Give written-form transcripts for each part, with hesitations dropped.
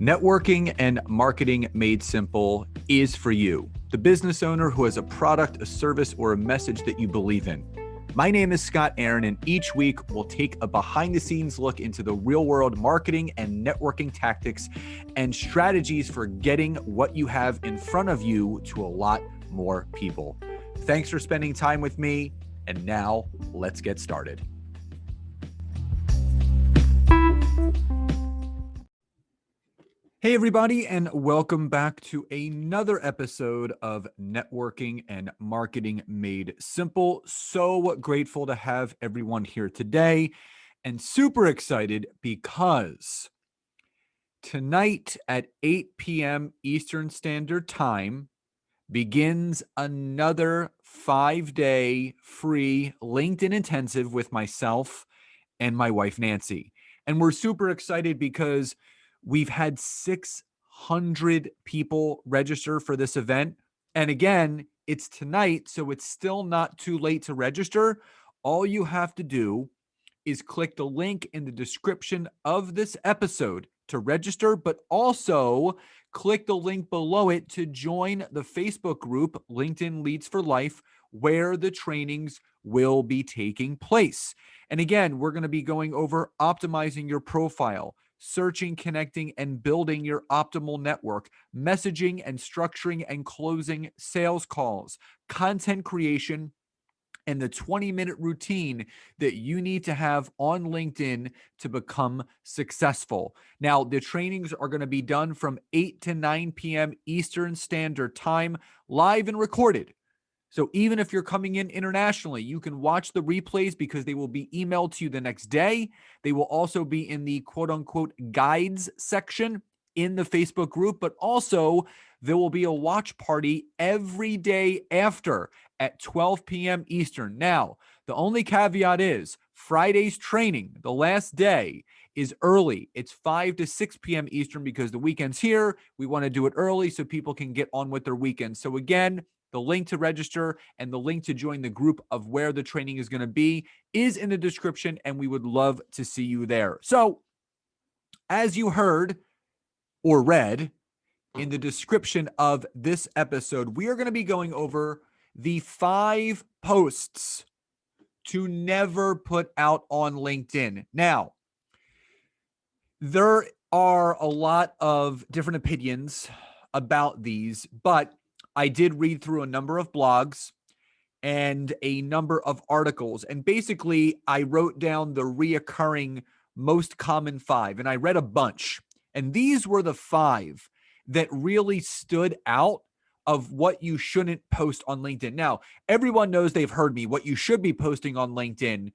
Networking and marketing made simple is for you, the business owner who has a product, a service, or a message that you believe in. My name is Scott Aaron, and each week we'll take a behind-the-scenes look into the real-world marketing and networking tactics and strategies for getting what you have in front of you to a lot more people. Thanks for spending time with me, and now let's get started. Hey, everybody, and welcome back to another episode of Networking and Marketing Made Simple. So grateful to have everyone here today and super excited because tonight at 8 p.m. Eastern Standard Time begins another 5-day free LinkedIn intensive with myself and my wife, Nancy. And we're super excited because we've had 600 people register for this event. And again, it's tonight, so it's still not too late to register. All you have to do is click the link in the description of this episode to register, but also click the link below it to join the Facebook group, LinkedIn Leads for Life, where the trainings will be taking place. And again, we're going to be going over optimizing your profile, searching, connecting, and building your optimal network, messaging and structuring and closing sales calls, content creation, and the 20-minute routine that you need to have on LinkedIn to become successful. Now, the trainings are going to be done from 8 to 9 p.m. Eastern Standard Time, live and recorded. So even if you're coming in internationally, you can watch the replays because they will be emailed to you the next day. They will also be in the quote unquote guides section in the Facebook group, but also there will be a watch party every day after at 12 p.m. Eastern. Now, the only caveat is Friday's training, the last day, is early. It's 5 to 6 p.m. Eastern because the weekend's here. We want to do it early so people can get on with their weekend. So again, the link to register and the link to join the group of where the training is going to be is in the description, and we would love to see you there. So, as you heard or read in the description of this episode, we are going to be going over the 5 posts to never put out on LinkedIn. Now, there are a lot of different opinions about these, but I did read through a number of blogs and a number of articles. And basically, I wrote down the reoccurring most common 5. And I read a bunch. And these were the 5 that really stood out of what you shouldn't post on LinkedIn. Now, everyone knows, they've heard me. What you should be posting on LinkedIn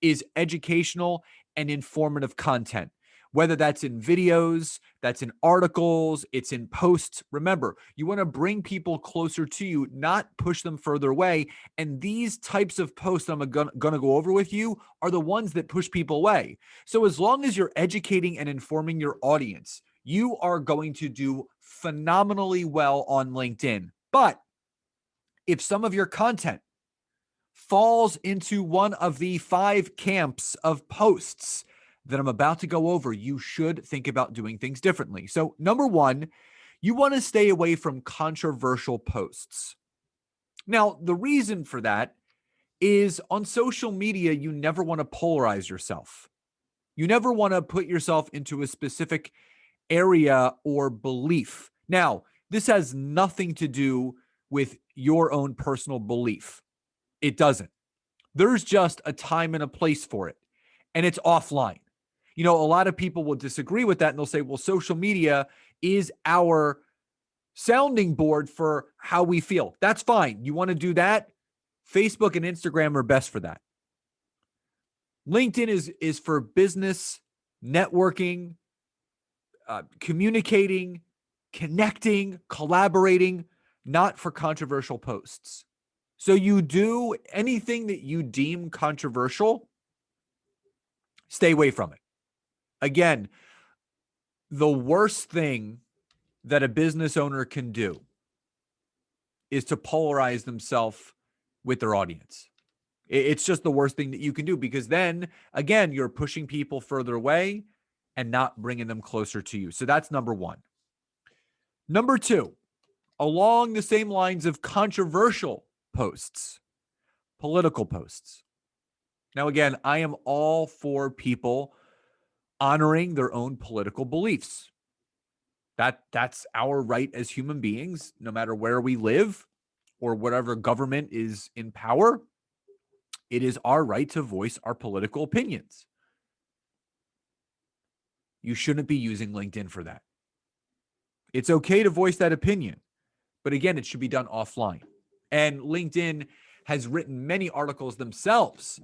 is educational and informative content. Whether that's in videos, that's in articles, it's in posts. Remember, you want to bring people closer to you, not push them further away. And these types of posts I'm going to go over with you are the ones that push people away. So as long as you're educating and informing your audience, you are going to do phenomenally well on LinkedIn. But if some of your content falls into one of the 5 camps of posts that I'm about to go over, you should think about doing things differently. So number 1, you want to stay away from controversial posts. Now, the reason for that is on social media, you never want to polarize yourself. You never want to put yourself into a specific area or belief. Now, this has nothing to do with your own personal belief. It doesn't. There's just a time and a place for it, and it's offline. You know, a lot of people will disagree with that, and they'll say, well, social media is our sounding board for how we feel. That's fine. You want to do that? Facebook and Instagram are best for that. LinkedIn is for business, networking, communicating, connecting, collaborating, not for controversial posts. So you do anything that you deem controversial, stay away from it. Again, the worst thing that a business owner can do is to polarize themselves with their audience. It's just the worst thing that you can do, because then, again, you're pushing people further away and not bringing them closer to you. So that's number one. Number two, along the same lines of controversial posts, political posts. Now, again, I am all for people honoring their own political beliefs. That's our right as human beings, no matter where we live or whatever government is in power. It is our right to voice our political opinions. You shouldn't be using LinkedIn for that. It's okay to voice that opinion, but again, it should be done offline. And LinkedIn has written many articles themselves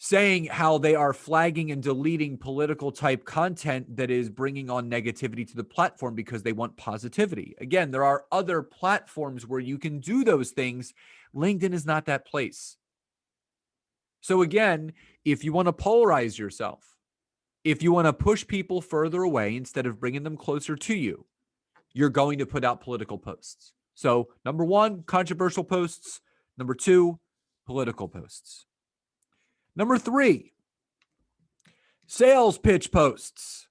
saying how they are flagging and deleting political type content that is bringing on negativity to the platform because they want positivity. Again, there are other platforms where you can do those things. LinkedIn is not that place. So again, if you want to polarize yourself, if you want to push people further away instead of bringing them closer to you, you're going to put out political posts. So number one, controversial posts. Number two, political posts. Number three, sales pitch posts.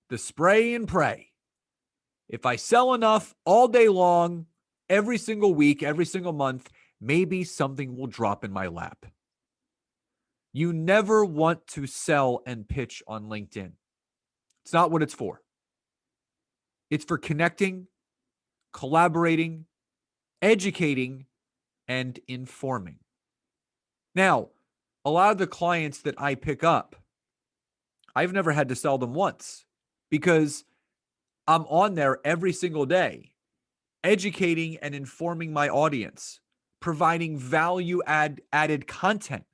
The spray and pray. If I sell enough all day long, every single week, every single month, maybe something will drop in my lap. You never want to sell and pitch on LinkedIn. It's not what it's for. It's for connecting, collaborating, educating, and informing. Now, a lot of the clients that I pick up, I've never had to sell them once because I'm on there every single day, educating and informing my audience, providing added content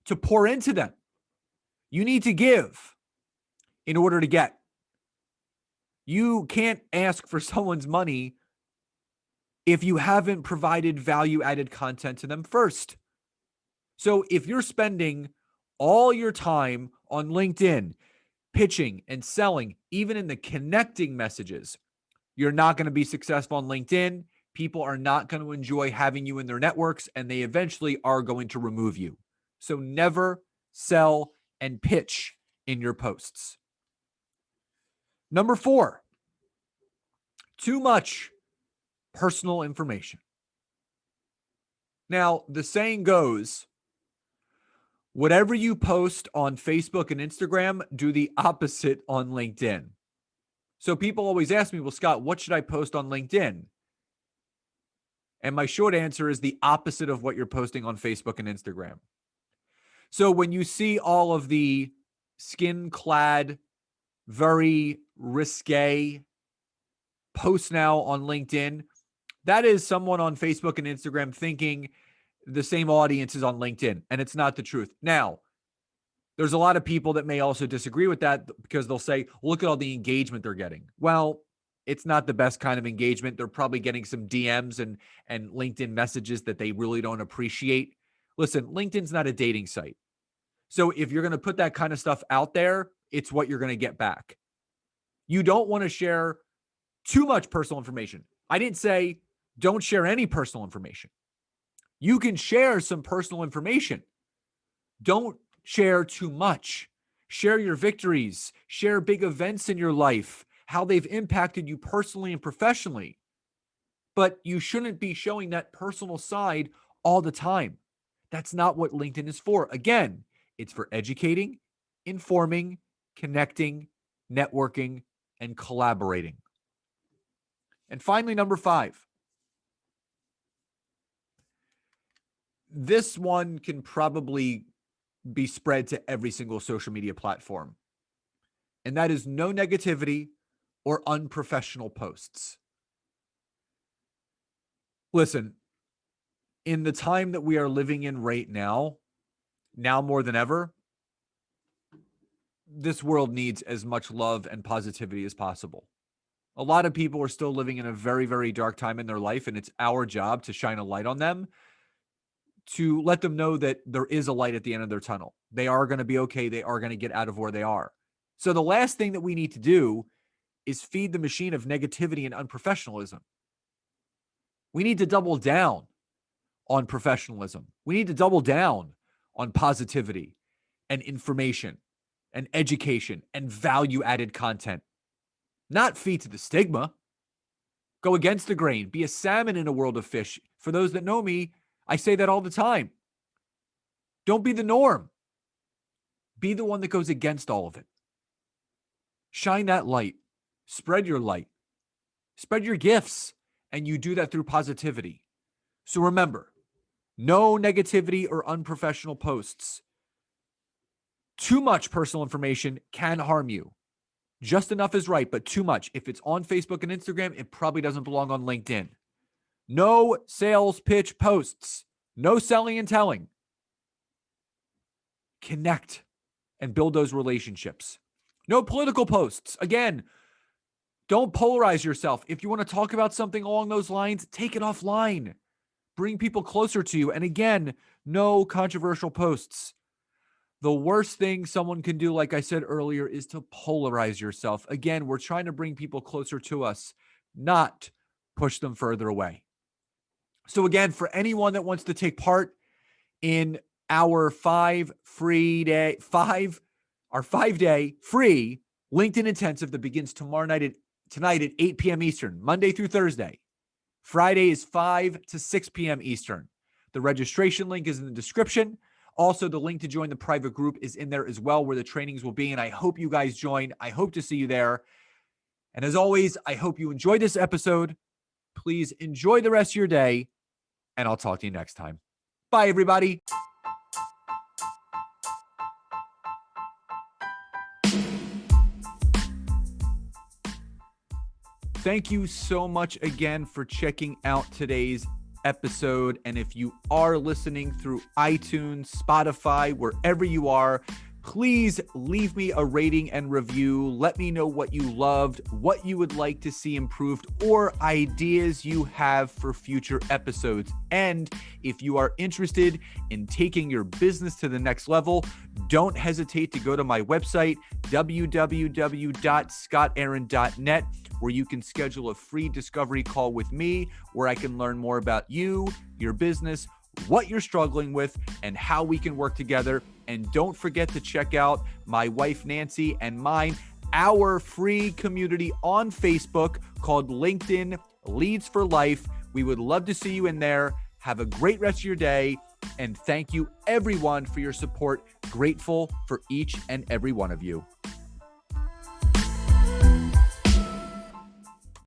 to pour into them. You need to give in order to get. You can't ask for someone's money if you haven't provided value-added content to them first. So if you're spending all your time on LinkedIn, pitching and selling, even in the connecting messages, you're not going to be successful on LinkedIn. People are not going to enjoy having you in their networks, and they eventually are going to remove you. So never sell and pitch in your posts. Number four, too much personal information. Now, the saying goes, whatever you post on Facebook and Instagram, do the opposite on LinkedIn. So people always ask me, well, Scott, what should I post on LinkedIn? And my short answer is the opposite of what you're posting on Facebook and Instagram. So when you see all of the skin-clad, very risque posts now on LinkedIn, that is someone on Facebook and Instagram thinking the same audience is on LinkedIn, and it's not the truth. Now, there's a lot of people that may also disagree with that because they'll say, look at all the engagement they're getting. Well, it's not the best kind of engagement. They're probably getting some DMs and LinkedIn messages that they really don't appreciate. Listen, LinkedIn's not a dating site. So if you're going to put that kind of stuff out there, it's what you're going to get back. You don't want to share too much personal information. I didn't say don't share any personal information. You can share some personal information. Don't share too much. Share your victories. Share big events in your life, how they've impacted you personally and professionally. But you shouldn't be showing that personal side all the time. That's not what LinkedIn is for. Again, it's for educating, informing, connecting, networking, and collaborating. And finally, number five. This one can probably be spread to every single social media platform. And that is no negativity or unprofessional posts. Listen, in the time that we are living in right now more than ever, this world needs as much love and positivity as possible. A lot of people are still living in a very, very dark time in their life, and it's our job to shine a light on them, to let them know that there is a light at the end of their tunnel. They are going to be okay. They are going to get out of where they are. So the last thing that we need to do is feed the machine of negativity and unprofessionalism. We need to double down on professionalism. We need to double down on positivity and information. and education and value-added content, not feed to the stigma. Go against the grain. Be a salmon in a world of fish. For those that know me, I say that all the time. Don't be the norm. Be the one that goes against all of it. Shine that light. Spread your light. Spread your gifts. And you do that through positivity. So remember, no negativity or unprofessional posts. Too much personal information can harm you. Just enough is right, but too much. If it's on Facebook and Instagram, it probably doesn't belong on LinkedIn. No sales pitch posts. No selling and telling. Connect and build those relationships. No political posts. Again, don't polarize yourself. If you want to talk about something along those lines, take it offline. Bring people closer to you. And again, no controversial posts. The worst thing someone can do, like I said earlier, is to polarize yourself. Again, we're trying to bring people closer to us, not push them further away. So again, for anyone that wants to take part in our 5-day free LinkedIn intensive that begins tonight at 8 p.m. Eastern, Monday through Thursday. Friday is 5 to 6 p.m. Eastern. The registration link is in the description. Also, the link to join the private group is in there as well, where the trainings will be. And I hope you guys join. I hope to see you there. And as always, I hope you enjoyed this episode. Please enjoy the rest of your day. And I'll talk to you next time. Bye, everybody. Thank you so much again for checking out today's episode. And if you are listening through iTunes, Spotify, wherever you are, please leave me a rating and review. Let me know what you loved, what you would like to see improved, or ideas you have for future episodes. And if you are interested in taking your business to the next level, don't hesitate to go to my website, www.scottaaron.net, where you can schedule a free discovery call with me, where I can learn more about you, your business, what you're struggling with, and how we can work together. And don't forget to check out my wife, Nancy, and mine, our free community on Facebook called LinkedIn Leads for Life. We would love to see you in there. Have a great rest of your day. And thank you, everyone, for your support. Grateful for each and every one of you.